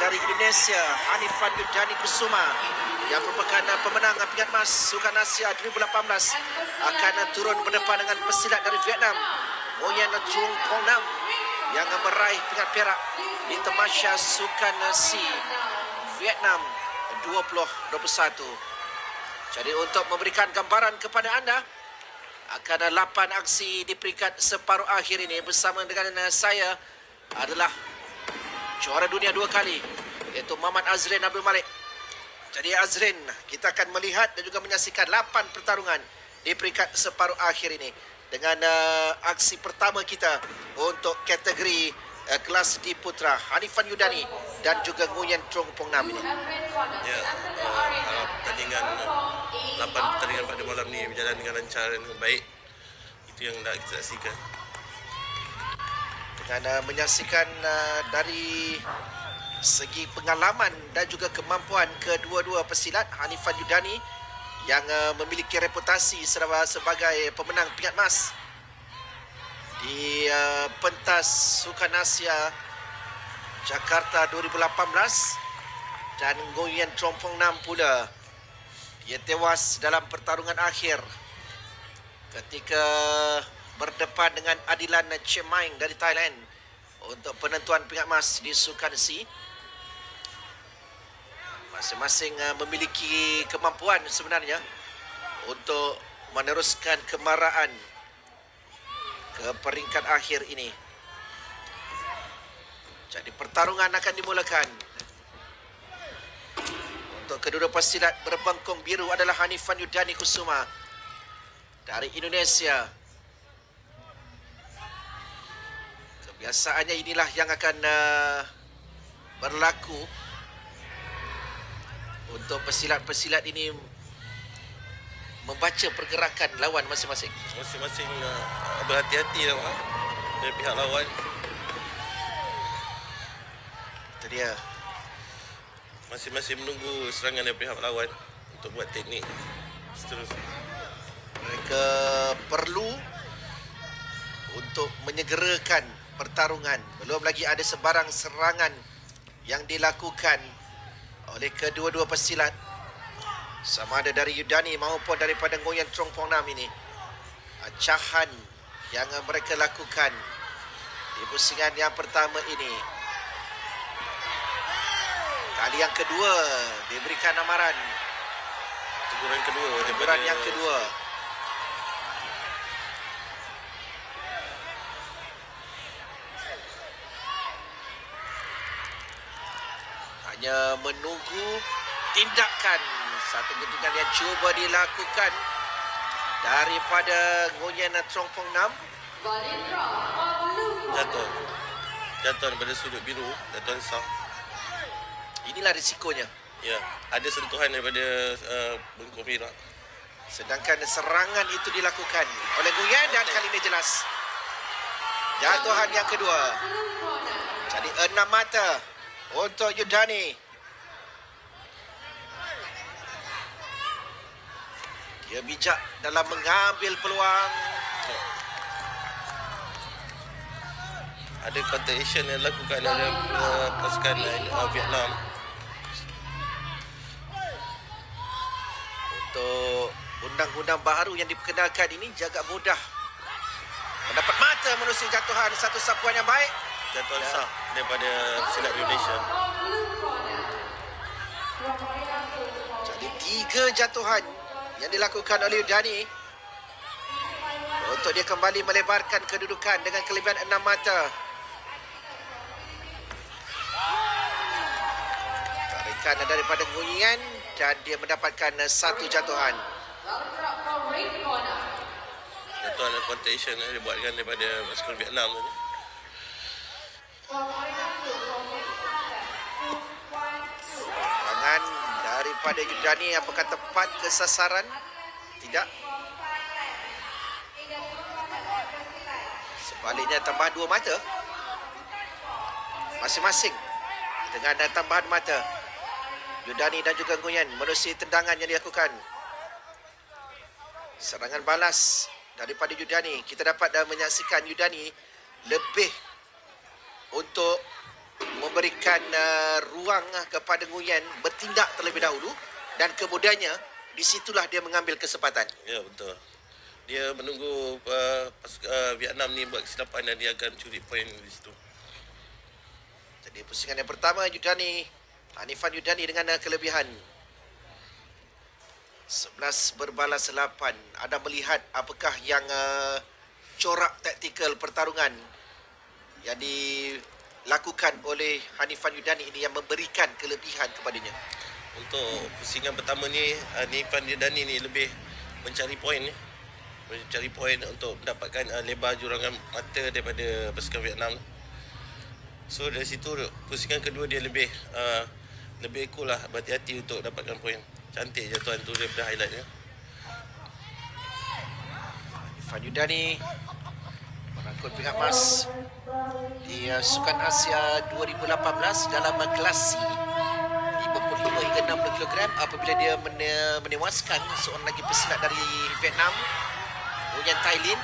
dari Indonesia, Hanifan Yudani Kusuma yang merupakan pemenang pingat emas Sukan Asia 2018 akan turun berdepan dengan pesilat dari Vietnam, Nguyen Trung Phong Nam yang meraih pingat perak di Tamasya Sukan Asia Vietnam 2021. Jadi untuk memberikan gambaran kepada anda, akan 8 aksi di peringkat separuh akhir ini bersama dengan saya adalah juara dunia 2 kali, iaitu Muhammad Azrin Abdul Malik. Jadi Azrin, kita akan melihat dan juga menyaksikan 8 pertarungan di peringkat separuh akhir ini dengan aksi pertama kita untuk kategori kelas D Putra, Hanifan Yudani dan juga Nguyen Trung Phong Nam ini. Ya, harap pertandingan 8 pertandingan pada malam ni berjalan dengan lancar dan baik. Itu yang nak kita saksikan. Dengan menyaksikan dari segi pengalaman dan juga kemampuan kedua-dua pesilat, Hanifan Yudani yang memiliki reputasi sebagai pemenang pingat emas di pentas Sukan Asia Jakarta 2018, dan Nguyen Trung Phong Nam pula dia tewas dalam pertarungan akhir ketika berdepan dengan Adilan Chemaing dari Thailand untuk penentuan pingat emas di Sukan C. Masing-masing memiliki kemampuan sebenarnya untuk meneruskan kemarahan ke peringkat akhir ini. Jadi pertarungan akan dimulakan. Untuk kedua pesilat berbangkong biru adalah Hanifan Yudani Kusuma dari Indonesia. Kebiasaannya inilah yang akan berlaku untuk pesilat-pesilat ini membaca pergerakan lawan masing-masing. Masing-masing berhati-hati lah dari pihak lawan. Itu dia. Masing-masing menunggu serangan dari pihak lawan untuk buat teknik seterusnya. Mereka perlu untuk menyegerakan pertarungan. Belum lagi ada sebarang serangan yang dilakukan oleh kedua-dua pesilat, sama ada dari Yudani maupun daripada Nguyen Trung Phong Nam ini. Acahan yang mereka lakukan di pusingan yang pertama ini. Kali yang kedua diberikan amaran. Teguran yang kedua. Hanya menunggu tindakan satu ketinggalan yang cuba dilakukan daripada Nguyen Trung Phong Nam. Jatuh daripada sudut biru, jatuh sah. Inilah risikonya. Ya, ada sentuhan daripada bengkong merah. Sedangkan serangan itu dilakukan oleh Nguyen dan kali ini jelas jatuhan yang kedua. Jadi 6 mata untuk Yudani. Dia bijak dalam mengambil peluang. Ada counter action yang dilakukan oleh pasukan Vietnam. Untuk undang-undang baru yang diperkenalkan ini agak mudah mendapat mata menerusi jatuhan. Satu sapuan yang baik. Jatuhan sah daripada pesilat Indonesia. Jadi 3 jatuhan yang dilakukan oleh Yudani untuk dia kembali melebarkan kedudukan dengan kelebihan 6 mata. Tarikan daripada Nguyen dan dia mendapatkan 1 jatuhan. Jatuhan dan counter action yang dibuatkan daripada pasukan Vietnam tadi. Serangan daripada Yudani, apakah tepat ke sasaran? Tidak. Sebaliknya tambah 2 mata masing-masing dengan tambahan mata. Yudani dan juga Nguyen menerusi tendangan yang dilakukan. Serangan balas daripada Yudani. Kita dapat menyaksikan Yudani lebih untuk memberikan ruang kepada Nguyen bertindak terlebih dahulu dan kemudiannya disitulah dia mengambil kesempatan. Ya, betul. Dia menunggu Vietnam ni buat kesilapan dan dia akan curi poin di situ. Jadi pusingan yang pertama Yudani, Hanifan Yudani dengan kelebihan 11 berbalas 8. Anda melihat apakah yang corak taktikal pertarungan yang dilakukan oleh Hanifan Yudani ini yang memberikan kelebihan kepadanya. Untuk pusingan pertama ni, Hanifan Yudani ni lebih mencari poin ni. Mencari poin untuk mendapatkan lebar jurangan mata daripada pasukan Vietnam. So dari situ pusingan kedua dia lebih cool lah, berhati-hati untuk dapatkan poin. Cantik jatuhan tu daripada highlightnya. Hanifan Yudani merangkut pihak emas di Sukan Asia 2018 dalam kelas C 55 hingga 60 kg apabila dia menewaskan seorang lagi pesilat dari Vietnam, Nguyen Tai Lin.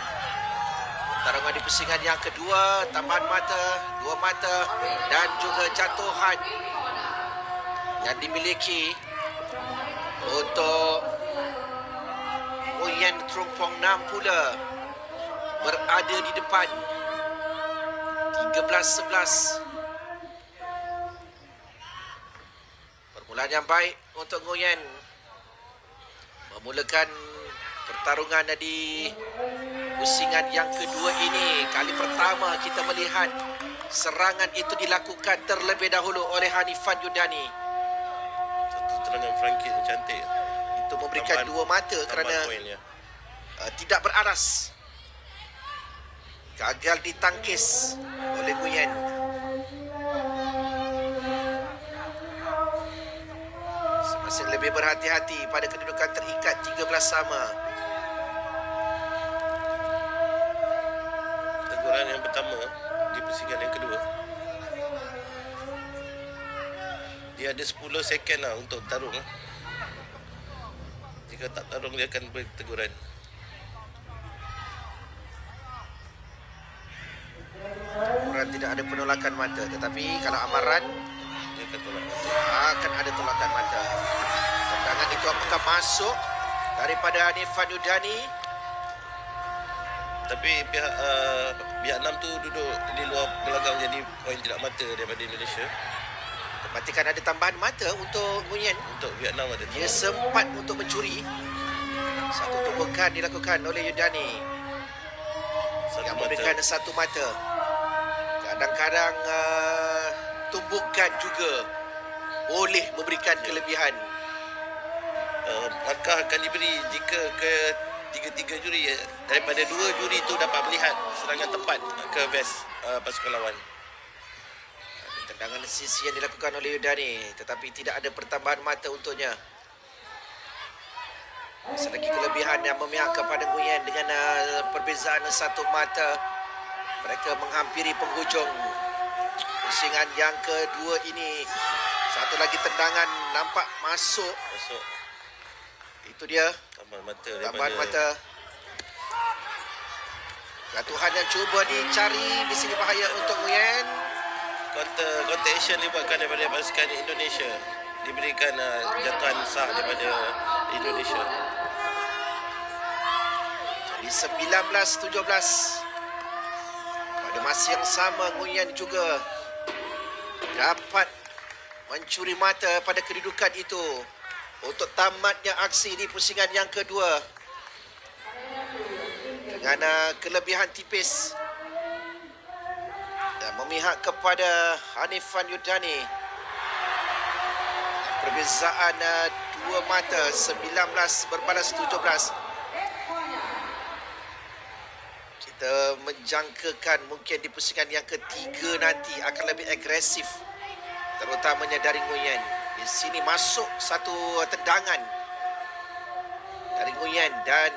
Pertarungan di pusingan yang kedua, tambahan mata, 2 mata dan juga jatuhan yang dimiliki untuk Nguyen Trong Phong Nam pula berada di depan 13-11. Permulaan yang baik untuk Nguyen memulakan pertarungan di pusingan yang kedua ini. Kali pertama kita melihat serangan itu dilakukan terlebih dahulu oleh Hanifan Yudani. Satu terangan Frankie yang cantik. Itu memberikan 2 mata kerana poin, ya. Tidak beraras. Gagal ditangkis oleh Nguyen. Masing lebih berhati-hati pada kedudukan terikat 13 sama. Teguran yang pertama di pusingan yang kedua, dia ada 10 second lah untuk tarung. Jika tak tarung dia akan beri teguran. Teguran tidak ada penolakan mata, tetapi kalau amaran Dia akan tolak. akan ada tolakan mata. Tendangan itu apakah masuk daripada Hanifan Yudani? Tapi pihak Vietnam tu duduk di luar gelanggang, jadi poin tidak mata daripada Indonesia. Pastikan ada tambahan mata untuk Nguyen. Untuk Vietnam ada Dia sempat untuk mencuri. Satu tumbukan dilakukan oleh Yudani yang memberikan 1 mata. Kadang-kadang tumbukan juga boleh memberikan kelebihan. Markah akan diberi jika tiga juri daripada 2 juri itu dapat melihat serangan tepat ke vest pasukan lawan. Tendangan sisi yang dilakukan oleh Yudani, tetapi tidak ada pertambahan mata untuknya. Selagi kelebihan yang memihak kepada Nguyen dengan perbezaan 1 mata. Mereka menghampiri penghujung pusingan yang kedua ini. Satu lagi tendangan nampak masuk. Itu dia Tambahan mata tambahan mata. Jatuhan yang cuba dicari di sini bahaya untuk Nguyen. Counter action dibuatkan daripada pasukan Indonesia. Diberikan jatuhan sah daripada Indonesia. Jadi 19-17. Pada masa yang sama Nguyen juga dapat mencuri mata pada kedudukan itu untuk tamatnya aksi di pusingan yang kedua dengan kelebihan tipis dan memihak kepada Hanifan Yudani. Perbezaan 2 mata, 19 berbalas 17. Kita menjangkakan mungkin di pusingan yang ketiga nanti akan lebih agresif, terutamanya dari Nguyen. Di sini masuk satu tendangan dari Nguyen dan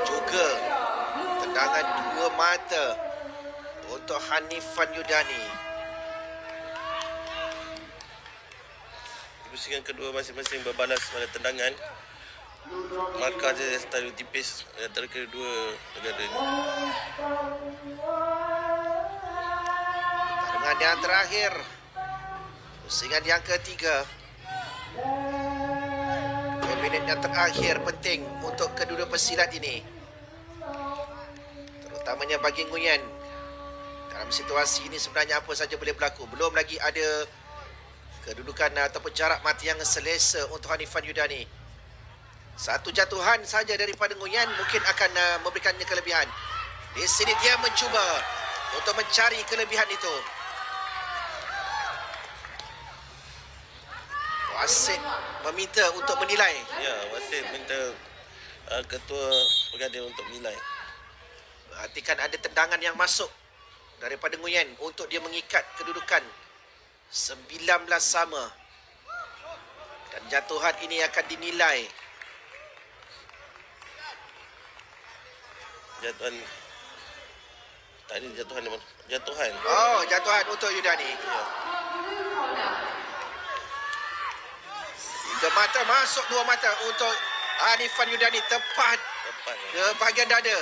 juga tendangan 2 mata untuk Hanifan Yudani. Di pusingan kedua masing-masing berbalas pada tendangan. Markah dia terlalu tipis antara kedua negara ni. Serangan yang terakhir. Pusingan yang ketiga. 2 minit yang terakhir penting untuk kedua pesilat ini. Terutamanya bagi Nguyen. Dalam situasi ini sebenarnya apa saja boleh berlaku. Belum lagi ada kedudukan ataupun jarak mati yang selesa untuk Hanifan Yudani. Satu jatuhan saja daripada Nguyen mungkin akan memberikannya kelebihan. Di sini dia mencuba untuk mencari kelebihan itu. Wasit meminta untuk menilai. Ya, wasit minta ketua pengadil untuk menilai. Perhatikan ada tendangan yang masuk daripada Nguyen untuk dia mengikat kedudukan 19 sama. Dan jatuhan ini akan dinilai. Jatuhan. Tadi jatuhan di mana? Jatuhan. Oh, jatuhan untuk Yudani. Ya. 3 mata masuk 2 mata untuk Hanifan Yudani tepat Tepat. ke bahagian dada.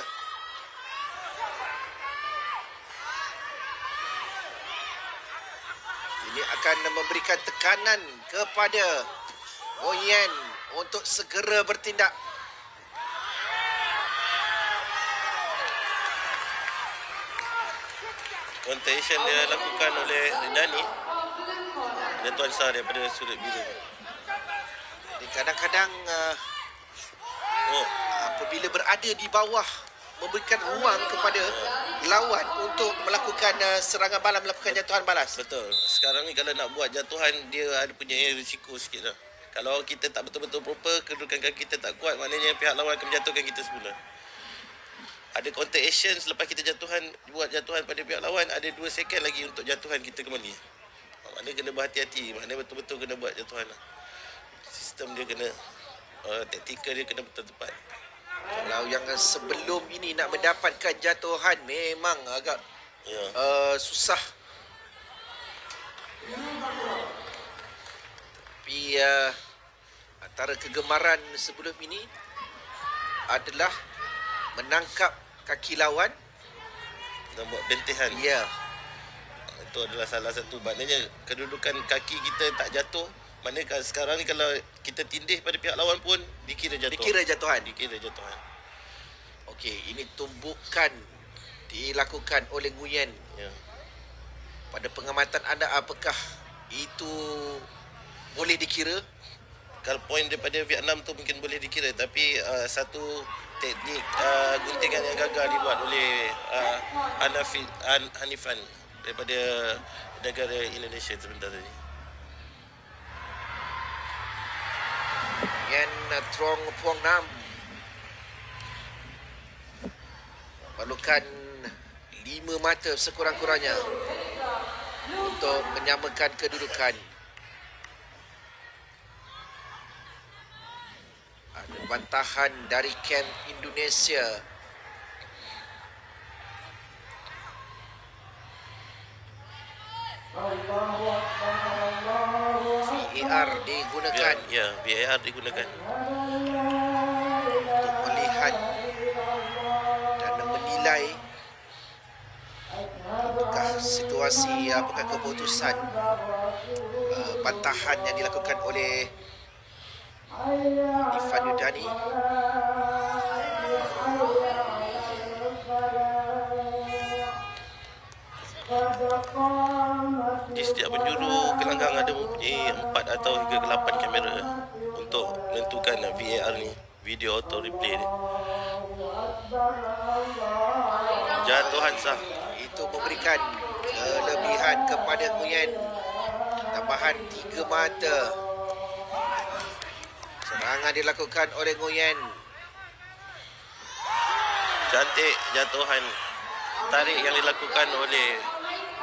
Ini akan memberikan tekanan kepada Nguyen untuk segera bertindak. Contention dia lakukan oleh Dani. Jatuhan sah daripada sudut biru. Jadi kadang-kadang apabila berada di bawah memberikan ruang kepada lawan untuk melakukan serangan balas, melakukan jatuhan balas. Betul. Sekarang ni kalau nak buat jatuhan, dia ada punya risiko sikit lah. Kalau kita tak betul-betul proper, kedudukan kaki kita tak kuat, maknanya pihak lawan akan menjatuhkan kita semula. Ada contact action selepas kita jatuhan, buat jatuhan pada pihak lawan, ada 2 second lagi untuk jatuhan kita kembali. Maknanya kena berhati-hati, maknanya betul-betul kena buat jatuhan lah. Sistem dia kena, taktikal dia kena betul tepat. Kalau yang sebelum ini nak mendapatkan jatuhan memang agak susah. Tapi antara kegemaran sebelum ini adalah menangkap kaki lawan Dan buat bentehan. Ya. Itu adalah salah satu. Maknanya kedudukan kaki kita tak jatuh. Maknanya sekarang ni kalau kita tindih pada pihak lawan pun dikira jatuh. Dikira jatuhan. Dikira jatuhan. Okey, ini tumbukan dilakukan oleh Nguyen. Ya. Pada pengamatan anda, apakah itu boleh dikira? Kalau poin daripada Vietnam tu mungkin boleh dikira, tapi satu teknik guntingan yang gagal dibuat oleh Hanifan daripada negara Indonesia sebentar tadi. Nguyen Trong Phuong Nam memerlukan 5 mata sekurang-kurangnya untuk menyamakan kedudukan. Ada bantahan dari kamp Indonesia. VAR digunakan Ya, VAR digunakan. untuk melihat dan menilai apakah situasi, apakah keputusan bantahan yang dilakukan oleh Hanifan Yudani. Di setiap penjuru gelanggang ada mempunyai 4 atau hingga ke 8 kamera untuk menentukan VAR ni, video auto replay ni. Jatuhan sah. Itu memberikan kelebihan kepada Nguyen. Tambahan 3 mata. Serangan dilakukan oleh Nguyen. Cantik jatuhan tarik yang dilakukan oleh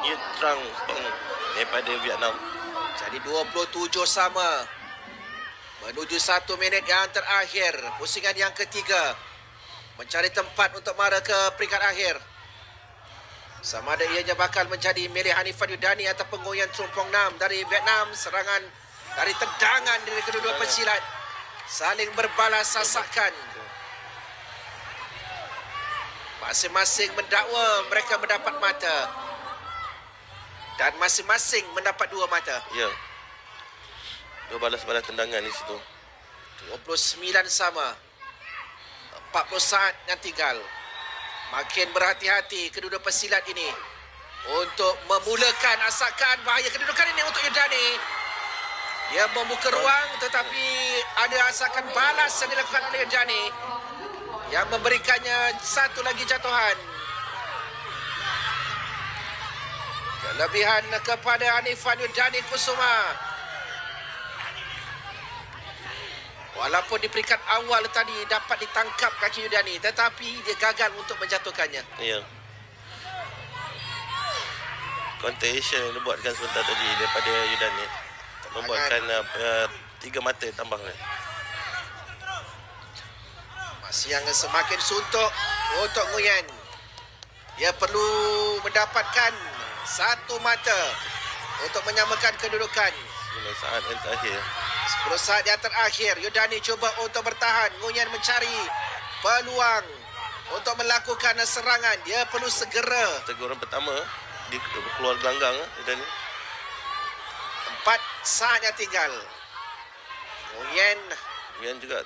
Nhiet Trang Peng daripada Vietnam. Jadi 27 sama. Menuju 1 minit yang terakhir. Pusingan yang ketiga. Mencari tempat untuk mara ke peringkat akhir. Sama ada ianya bakal menjadi milik Hanifan Yudani ataupun Nguyen Trong Phuong Nam dari Vietnam. Serangan dari tendangan dari kedua-dua pesilat. Saling berbalas sasakan. Masing-masing mendakwa mereka mendapat mata. Dan masing-masing mendapat 2 mata. Ya. Dua balas-balas tendangan di situ. 29 sama. 40 saat yang tinggal. Makin berhati-hati kedua pesilat ini untuk memulakan asakan bahaya kedudukan ini untuk Yordani. Dia membuka ruang tetapi ada asakan balas yang dilakukan oleh Yordani yang memberikannya satu lagi jatuhan. Kelebihan kepada Hanifan Yordani Kusuma. Walaupun di peringkat awal tadi dapat ditangkap kaki Yordani, tetapi dia gagal untuk menjatuhkannya. Ya. Contagion yang dibuatkan sebentar tadi daripada Yordani membuatkan 3 mata tambah. Masih yang semakin suntuk untuk Nguyen. Dia perlu mendapatkan 1 mata untuk menyamakan kedudukan. 9 saat yang terakhir. 10 saat yang terakhir. Yordani cuba untuk bertahan. Nguyen mencari peluang untuk melakukan serangan. Dia perlu segera. Teguran pertama di keluar gelanggang Yordani. 4 saat yang tinggal. Nguyen Yang juga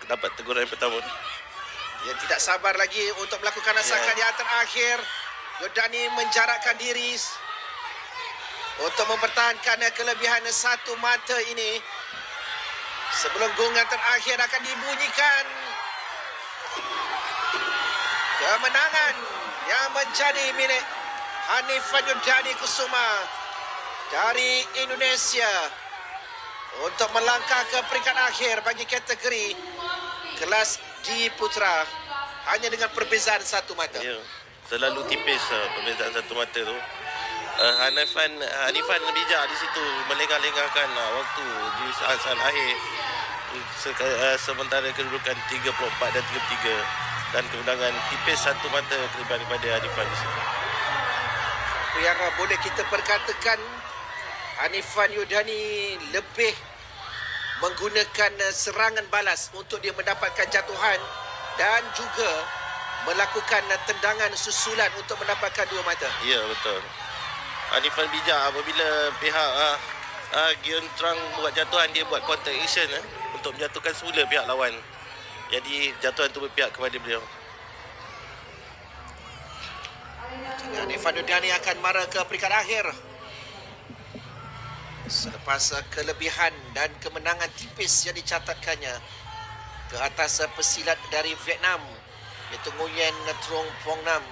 dapat teguran yang pertama. dia tidak sabar lagi untuk melakukan asakan yang terakhir. Yordani menjarakkan diri untuk mempertahankan kelebihan 1 mata ini. Sebelum gong yang terakhir akan dibunyikan. Kemenangan yang menjadi milik Hanifan Yordani Kusuma dari Indonesia untuk melangkah ke peringkat akhir bagi kategori kelas D Putra hanya dengan perbezaan 1 mata. Ya. Terlalu tipis perbezaan 1 mata tu. Hanifan bijak di situ melengah-lengahkan waktu di saat-saat akhir. Sementara kedudukan 34 dan 33 dan kemenangan tipis 1 mata daripada Hanifan di situ. Apa yang boleh kita perkatakan, Hanifan Yordani lebih menggunakan serangan balas untuk dia mendapatkan jatuhan dan juga melakukan tendangan susulan untuk mendapatkan 2 mata. Ya, betul. Hanifan bijak apabila pihak Gion Trang buat jatuhan, dia buat contact action untuk menjatuhkan semula pihak lawan. Jadi jatuhan itu berpihak kepada beliau. Hanifan Yordani akan mara ke peringkat akhir selepas kelebihan dan kemenangan tipis yang dicatatkannya ke atas pesilat dari Vietnam, iaitu Nguyen Trong Phong Nam,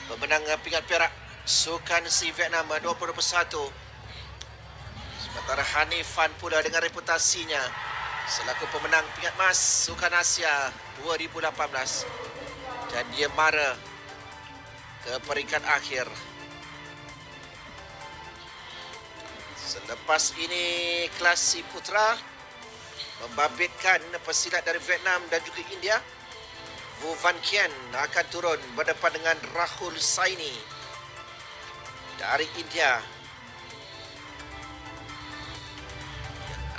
pemenang peringkat perak Sukan Si Vietnam 2021. Sementara Hanifan pula dengan reputasinya selaku pemenang peringkat emas Sukan Asia 2018 dan dia mara ke peringkat akhir. Selepas ini kelas Si Putra membabitkan pesilat dari Vietnam dan juga India. Vu Van Kien akan turun berdepan dengan Rahul Saini dari India.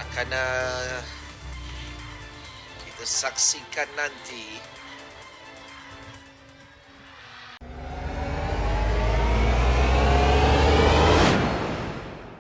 Akan kita saksikan nanti